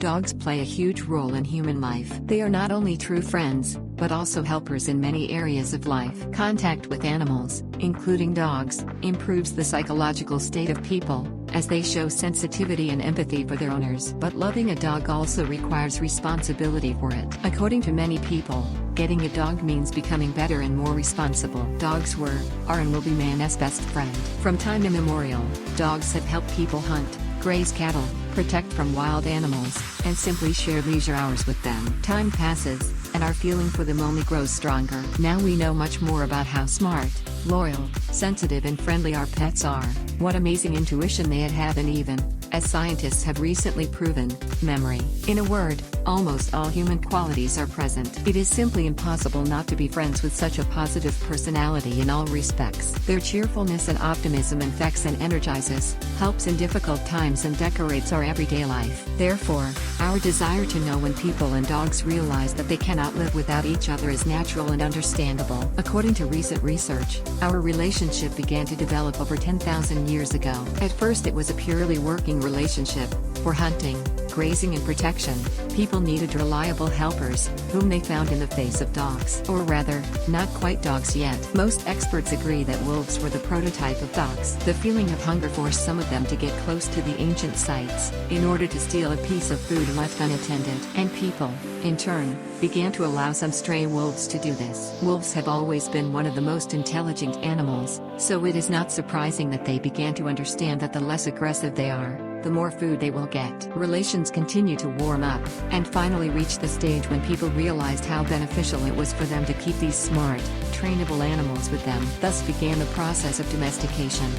Dogs play a huge role in human life. They are not only true friends, but also helpers in many areas of life. Contact with animals, including dogs, improves the psychological state of people, as they show sensitivity and empathy for their owners. But loving a dog also requires responsibility for it. According to many people, getting a dog means becoming better and more responsible. Dogs were, are and will be man's best friend. From time immemorial, dogs have helped people hunt, graze cattle, protect from wild animals, and simply share leisure hours with them. Time passes, and our feeling for them only grows stronger. Now we know much more about how smart, loyal, sensitive and friendly our pets are, what amazing intuition they have and even, as scientists have recently proven, memory. In a word, almost all human qualities are present. It is simply impossible not to be friends with such a positive personality in all respects. Their cheerfulness and optimism infects and energizes, helps in difficult times and decorates our everyday life. Therefore, our desire to know when people and dogs realize that they cannot live without each other is natural and understandable. According to recent research, our relationship began to develop over 10,000 years ago. At first it was a purely working relationship. For hunting, grazing and protection, people needed reliable helpers, whom they found in the face of dogs. Or rather, not quite dogs yet. Most experts agree that wolves were the prototype of dogs. The feeling of hunger forced some of them to get close to the ancient sites, in order to steal a piece of food left unattended. And people, in turn, began to allow some stray wolves to do this. Wolves have always been one of the most intelligent animals, so it is not surprising that they began to understand that the less aggressive they are, the more food they will get. Relations continue to warm up, and finally reach the stage when people realized how beneficial it was for them to keep these smart, trainable animals with them. Thus began the process of domestication.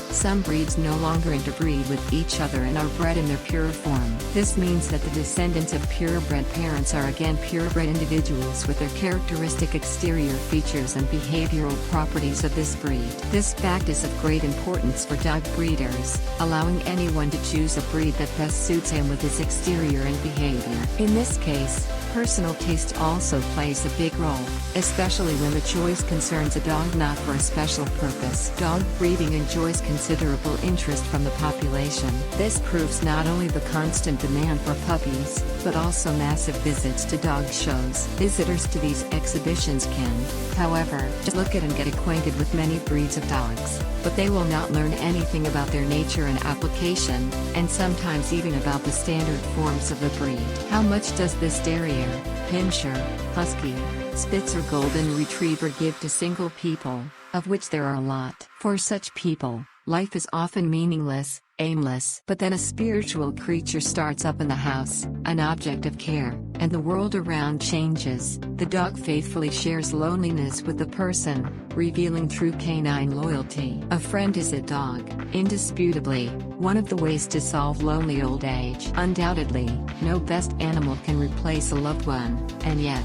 Some breeds no longer interbreed with each other and are bred in their pure form. This means that the descendants of purebred parents are again purebred individuals with their characteristic exterior features and behavioral properties of this breed. This fact is of great importance for dog breeders, allowing anyone to choose a breed that best suits him with his exterior and behavior. In this case, personal taste also plays a big role, especially when the choice concerns a dog not for a special purpose. Dog breeding enjoys considerable interest from the population. This proves not only the constant demand for puppies, but also massive visits to dog shows. Visitors to these exhibitions can, however, just look at and get acquainted with many breeds of dogs, but they will not learn anything about their nature and application, and sometimes even about the standard forms of the breed. How much does this terrier, pinscher, husky, Spitz or golden retriever give to single people, of which there are a lot? For such people, life is often meaningless, aimless. But then a spiritual creature starts up in the house, an object of care, and the world around changes. The dog faithfully shares loneliness with the person, revealing true canine loyalty. A friend is a dog, indisputably, one of the ways to solve lonely old age. Undoubtedly, no best animal can replace a loved one, and yet,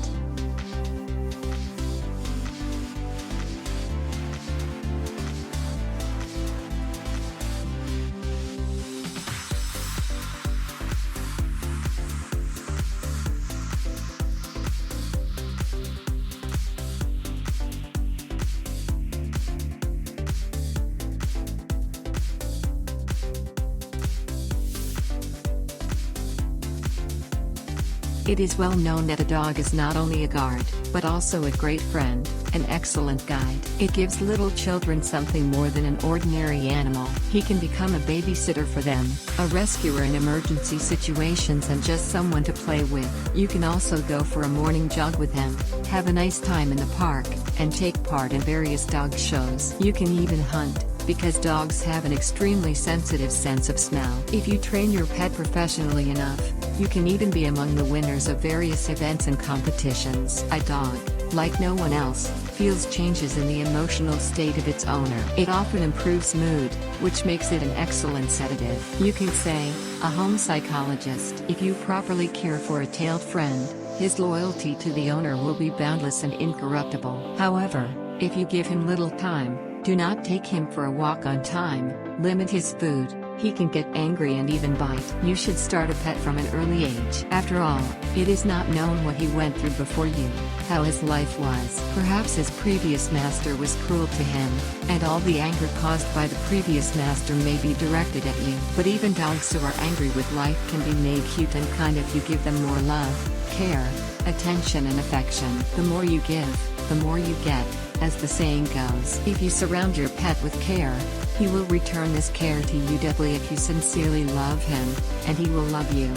it is well known that a dog is not only a guard, but also a great friend, an excellent guide. It gives little children something more than an ordinary animal. He can become a babysitter for them, a rescuer in emergency situations and just someone to play with. You can also go for a morning jog with him, have a nice time in the park, and take part in various dog shows. You can even hunt, because dogs have an extremely sensitive sense of smell. If you train your pet professionally enough, you can even be among the winners of various events and competitions. A dog, like no one else, feels changes in the emotional state of its owner. It often improves mood, which makes it an excellent sedative. You can say, a home psychologist. If you properly care for a tailed friend, his loyalty to the owner will be boundless and incorruptible. However, if you give him little time, do not take him for a walk on time, limit his food, He can get angry and even bite. You should start a pet from an early age. After all, it is not known what he went through before you, how his life was. Perhaps his previous master was cruel to him, and all the anger caused by the previous master may be directed at you. But even dogs who are angry with life can be made cute and kind if you give them more love, care, attention and affection. The more you give, the more you get, as the saying goes. If you surround your pet with care, he will return this care to you doubly if you sincerely love him, and he will love you.